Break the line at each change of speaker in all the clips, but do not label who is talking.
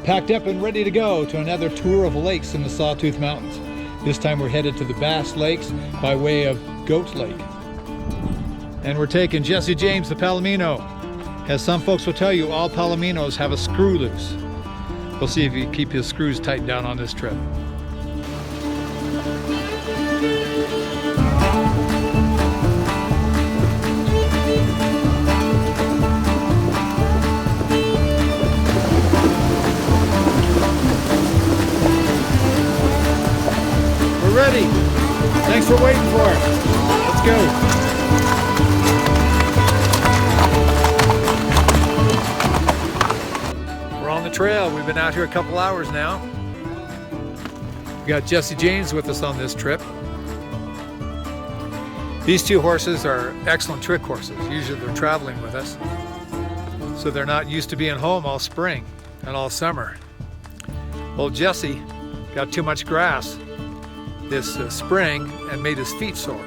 packed up and ready to go to another tour of lakes in the Sawtooth Mountains. This time we're headed to the Bass Lakes by way of Goat Lake. And we're taking Jesse James, the palomino. As some folks will tell you, all palominos have a screw loose. We'll see if he can keep his screws tightened down on this trip. Ready. Thanks for waiting for it. Let's go. We're on the trail. We've been out here a couple hours now. We got Jesse James with us on this trip. These two horses are excellent trick horses. Usually they're traveling with us, so they're not used to being home all spring and all summer. Well, Jesse got too much grass this spring and made his feet sore.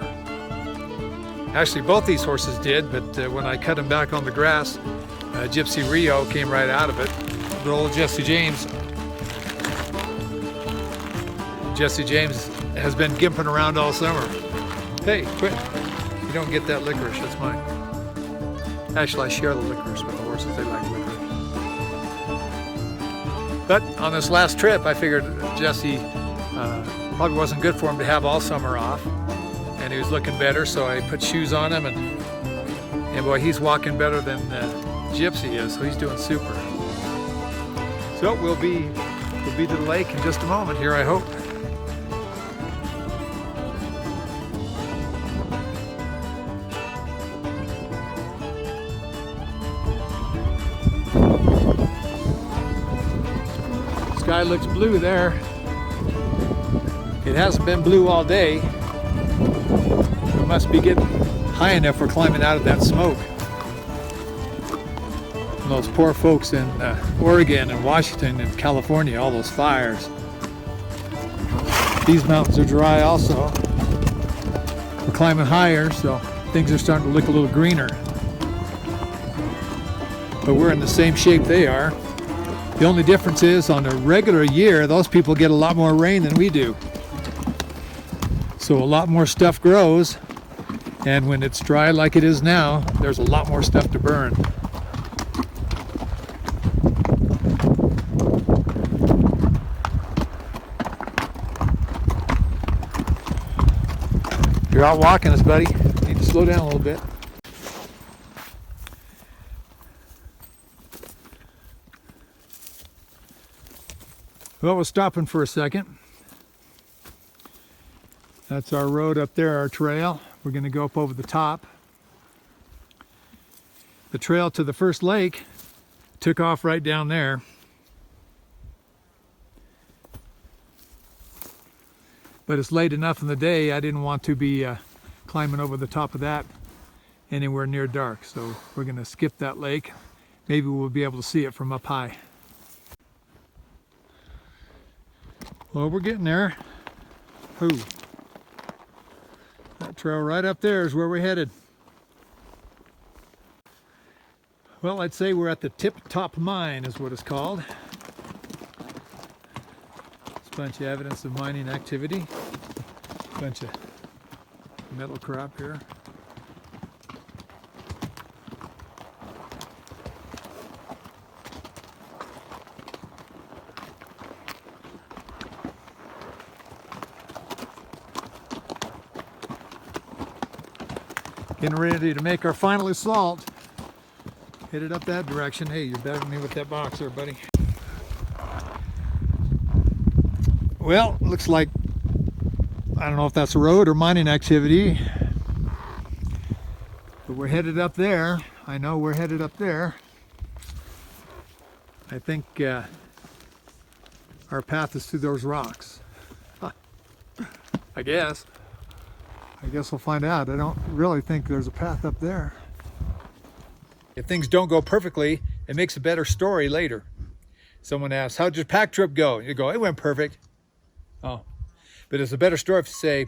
Actually, both these horses did, but when I cut them back on the grass, Gypsy Rio came right out of it. Good old Jesse James. Jesse James has been gimping around all summer. Hey, quit. You don't get that licorice, that's mine. Actually, I share the licorice with the horses, they like licorice. But on this last trip, I figured Jesse probably wasn't good for him to have all summer off, and he was looking better, so I put shoes on him, and boy, he's walking better than Gypsy is, so he's doing super. So we'll be to the lake in just a moment here, I hope. Sky looks blue there. It hasn't been blue all day. We must be getting high enough for climbing out of that smoke. And those poor folks in Oregon and Washington and California, all those fires. These mountains are dry also. We're climbing higher, so things are starting to look a little greener. But we're in the same shape they are. The only difference is on a regular year, those people get a lot more rain than we do. So a lot more stuff grows, and when it's dry like it is now, there's a lot more stuff to burn. You're out walking us, buddy. You need to slow down a little bit. Well, we're stopping for a second. That's our road up there, our trail. We're going to go up over the top. The trail to the first lake took off right down there. But it's late enough in the day, I didn't want to be climbing over the top of that anywhere near dark. So we're going to skip that lake. Maybe we'll be able to see it from up high. Well, we're getting there. Ooh. That trail right up there is where we're headed. Well, I'd say we're at the tip-top mine is what it's called. It's a bunch of evidence of mining activity. A bunch of metal crap here. Getting ready to make our final assault. Headed up that direction. Hey, you're better than me with that box there, buddy. Well, looks like, I don't know if that's a road or mining activity, but we're headed up there. I know we're headed up there. I think our path is through those rocks. I guess we'll find out. I don't really think there's a path up there. If things don't go perfectly, it makes a better story later. Someone asks, how'd your pack trip go? You go, it went perfect. Oh, but it's a better story if you say,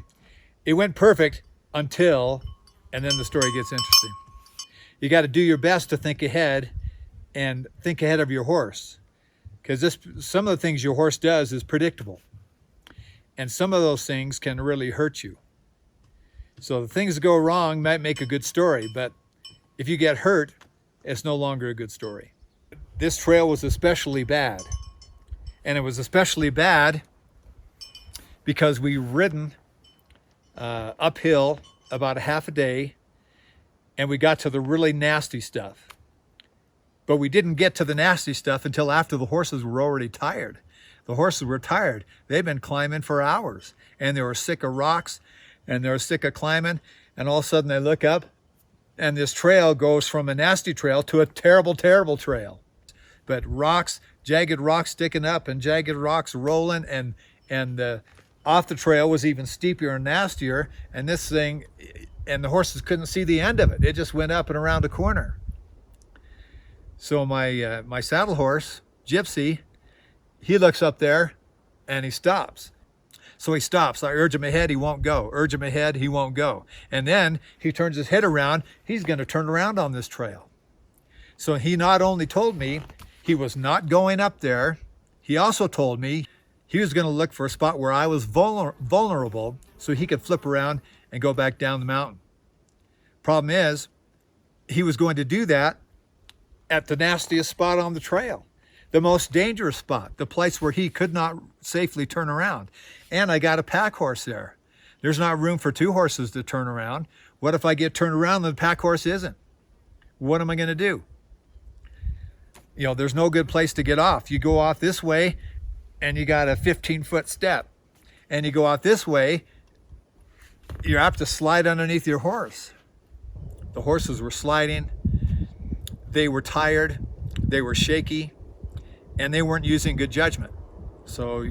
it went perfect until, and then the story gets interesting. You got to do your best to think ahead and think ahead of your horse. because some of the things your horse does is predictable, and some of those things can really hurt you. So the things that go wrong might make a good story, but if you get hurt, it's no longer a good story. This trail was especially bad, and it was especially bad because we ridden uphill about a half a day, and we got to the really nasty stuff. But we didn't get to the nasty stuff until after the horses were already tired. The horses were tired. They'd been climbing for hours, and they were sick of rocks, and they were sick of climbing, and all of a sudden they look up, and this trail goes from a nasty trail to a terrible, terrible trail. But rocks, jagged rocks sticking up and jagged rocks rolling, and off the trail was even steeper and nastier, and this thing, and the horses couldn't see the end of it. It just went up and around a corner. So my saddle horse, Gypsy, he looks up there and he stops. So he stops. I urge him ahead, he won't go. Urge him ahead, he won't go. And then he turns his head around. He's going to turn around on this trail. So he not only told me he was not going up there, he also told me he was going to look for a spot where I was vulnerable so he could flip around and go back down the mountain. Problem is, he was going to do that at the nastiest spot on the trail, the most dangerous spot, the place where he could not safely turn around. And I got a pack horse there. There's not room for two horses to turn around. What if I get turned around and the pack horse isn't? What am I going to do? You know, there's no good place to get off. You go off this way and you got a 15-foot step. And you go out this way, you're apt to slide underneath your horse. The horses were sliding. They were tired, they were shaky, and they weren't using good judgment. So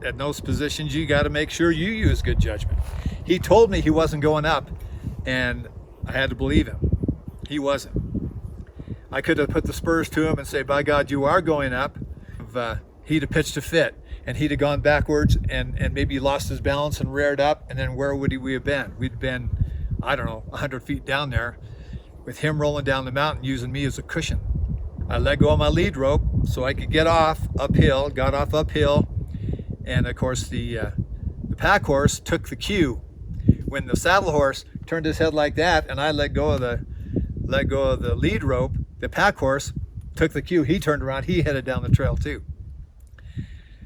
at those positions, you got to make sure you use good judgment. He told me he wasn't going up, and I had to believe him. He wasn't. I could have put the spurs to him and say, by God, you are going up. He'd have pitched a fit, and he'd have gone backwards and maybe lost his balance and reared up, and then where would we have been? We'd been, I don't know, 100 feet down there, with him rolling down the mountain using me as a cushion. I let go of my lead rope so I could get off uphill, got off uphill, and of course the pack horse took the cue. When the saddle horse turned his head like that and I let go of the lead rope, the pack horse took the cue. He turned around, he headed down the trail too.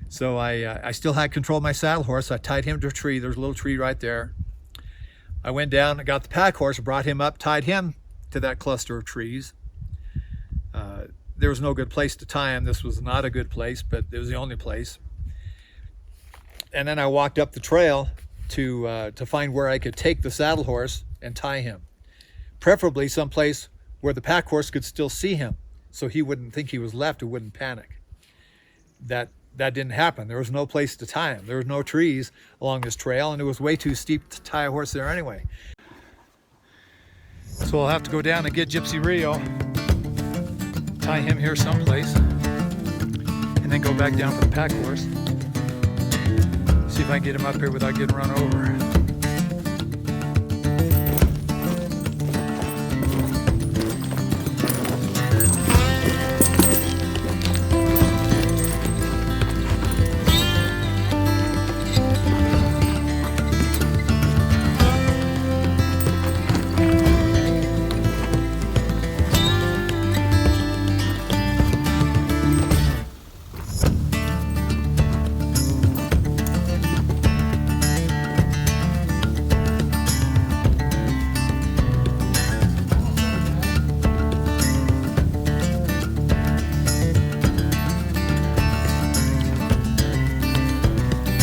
So I still had control of my saddle horse. I tied him to a tree. There's a little tree right there. I went down, I got the pack horse, brought him up, tied him to that cluster of trees. There was no good place to tie him. This was not a good place, but it was the only place. And then I walked up the trail to find where I could take the saddle horse and tie him, preferably someplace where the pack horse could still see him, so he wouldn't think he was left or wouldn't panic. That didn't happen. There was no place to tie him. There was no trees along this trail, and it was way too steep to tie a horse there anyway. So I'll have to go down and get Gypsy Rio, tie him here someplace, and then go back down for the pack horse. See if I can get him up here without getting run over.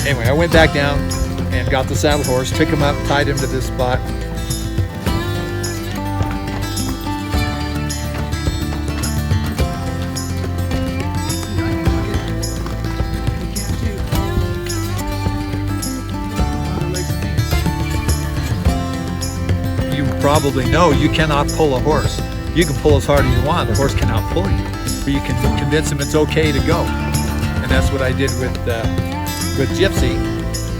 Anyway, I went back down and got the saddle horse, took him up, tied him to this spot. You probably know you cannot pull a horse. You can pull as hard as you want, the horse cannot pull you. But you can convince him it's okay to go. And that's what I did with Gypsy.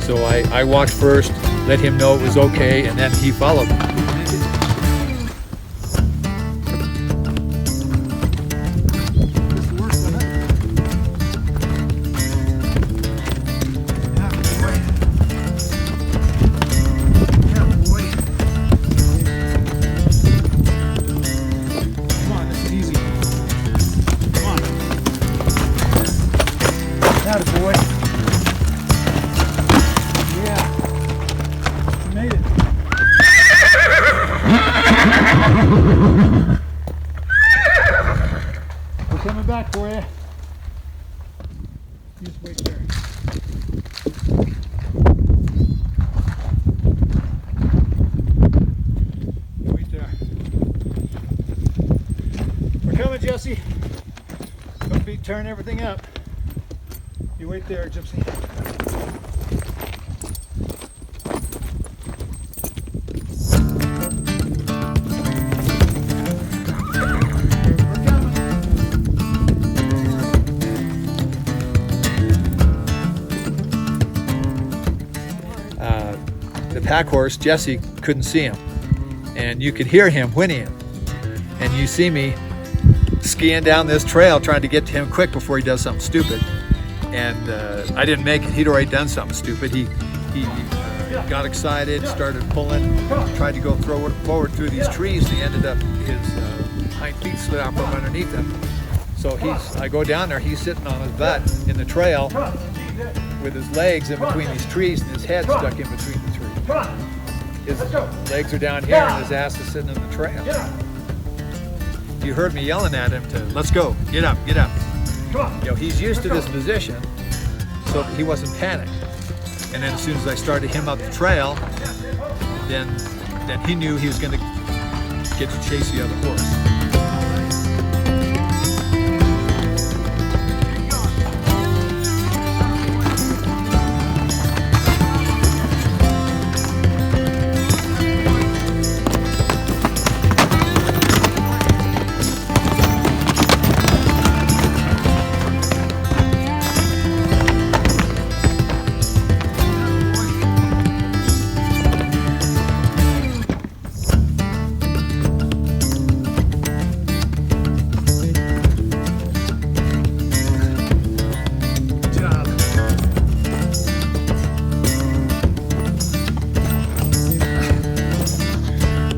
So I walked first, let him know it was okay, and then he followed me. pack for you. You just wait there. Wait there. We're coming, Jesse. Don't be tearing everything up. You wait there, Gypsy. The pack horse, Jesse, couldn't see him, and you could hear him whinnying. And you see me skiing down this trail trying to get to him quick before he does something stupid. And I didn't make it. He'd already done something stupid. He got excited, started pulling, tried to go forward through these trees. He ended up, his hind feet slid out from underneath him. So I go down there, he's sitting on his butt in the trail with his legs in between these trees and his head stuck in between the trees. His legs are down here and his ass is sitting in the trail. You heard me yelling at him to, let's go, get up, get up. You know, he's used to this position, so he wasn't panicked. And then as soon as I started him up the trail, then he knew he was going to get to chase the other horse.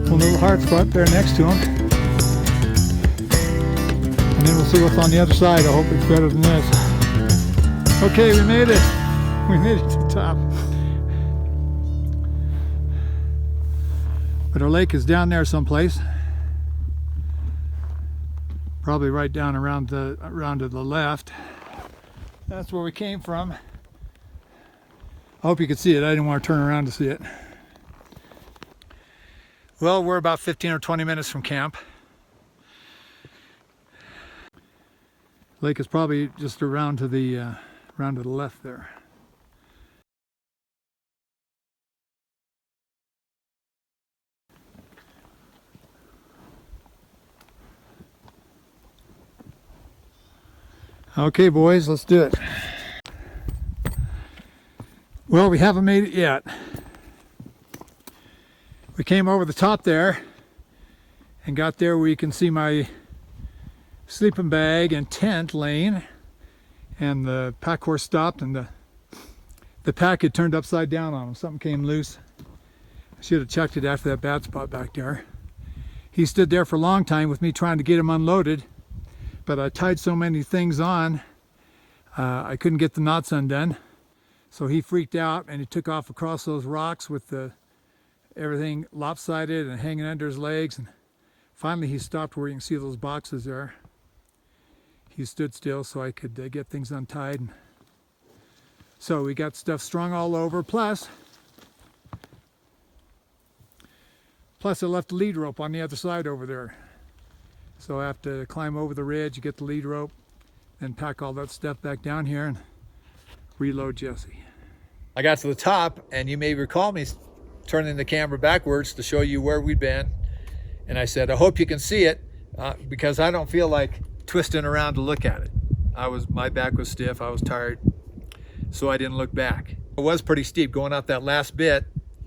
Little hard spot there next to him, and then we'll see what's on the other side. I hope it's better than this. Okay, we made it. We made it to the top. But our lake is down there someplace, probably right down around to the left. That's where we came from. I hope you could see it. I didn't want to turn around to see it. Well, we're about 15 or 20 minutes from camp. Lake is probably just around to the left there. Okay, boys, let's do it. Well, we haven't made it yet. We came over the top there and got there where you can see my sleeping bag and tent laying, and the pack horse stopped and the pack had turned upside down on him. Something came loose. I should have checked it after that bad spot back there. He stood there for a long time with me trying to get him unloaded, but I tied so many things on I couldn't get the knots undone. So he freaked out and he took off across those rocks with everything lopsided and hanging under his legs, and finally he stopped where you can see those boxes there. He stood still so I could get things untied. And so we got stuff strung all over, plus I left the lead rope on the other side over there. So I have to climb over the ridge, get the lead rope, and pack all that stuff back down here and reload Jesse. I got to the top, and you may recall me turning the camera backwards to show you where we'd been, and I said, I hope you can see it because I don't feel like twisting around to look at it. My back was stiff, I was tired, so I didn't look back. It was pretty steep going out that last bit.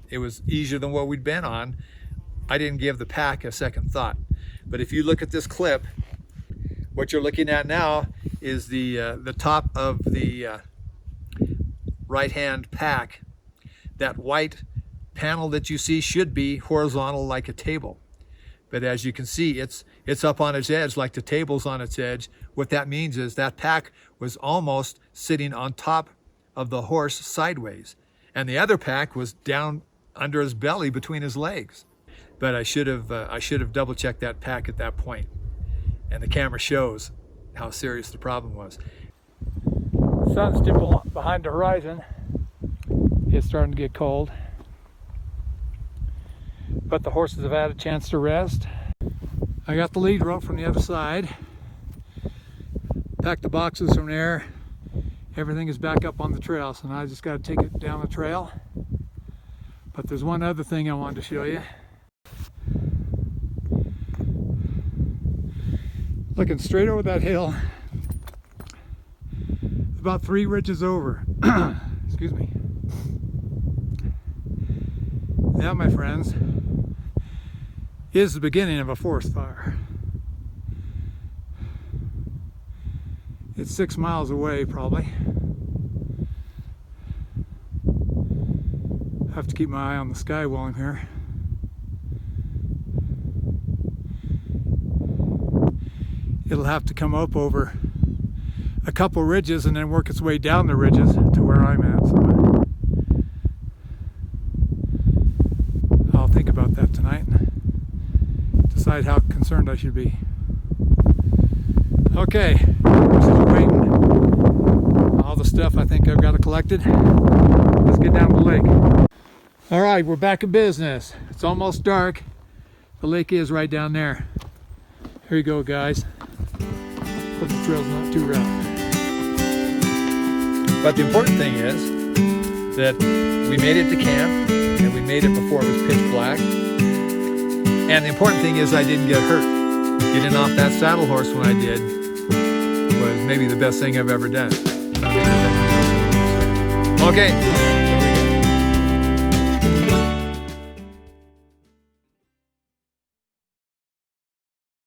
It was easier than what we'd been on. I didn't give the pack a second thought. But if you look at this clip, what you're looking at now is the top of the right-hand pack. That white panel that you see should be horizontal like a table, but as you can see, it's up on its edge like the table's on its edge. What that means is that pack was almost sitting on top of the horse sideways, and the other pack was down under his belly between his legs. But I should have double checked that pack at that point, and the camera shows how serious the problem was. The sun's still behind the horizon. It's starting to get cold, but the horses have had a chance to rest. I got the lead rope from the other side, packed the boxes from there. Everything is back up on the trail, so now I just got to take it down the trail. But there's one other thing I wanted to show you. Looking straight over that hill, about 3 ridges over. Excuse me. That, my friends, is the beginning of a forest fire. It's 6 miles away, probably. I have to keep my eye on the sky while I'm here. It'll have to come up over a couple ridges and then work its way down the ridges to where I'm at. So I'll think about that tonight. Decide how concerned I should be. Okay, horses are waiting. All the stuff I think I've got it collected. Let's get down to the lake. All right, we're back in business. It's almost dark. The lake is right down there. Here you go, guys. Hope the trail's not too rough. But the important thing is that we made it to camp, and we made it before it was pitch black. And the important thing is I didn't get hurt. Getting off that saddle horse when I did was maybe the best thing I've ever done. Okay.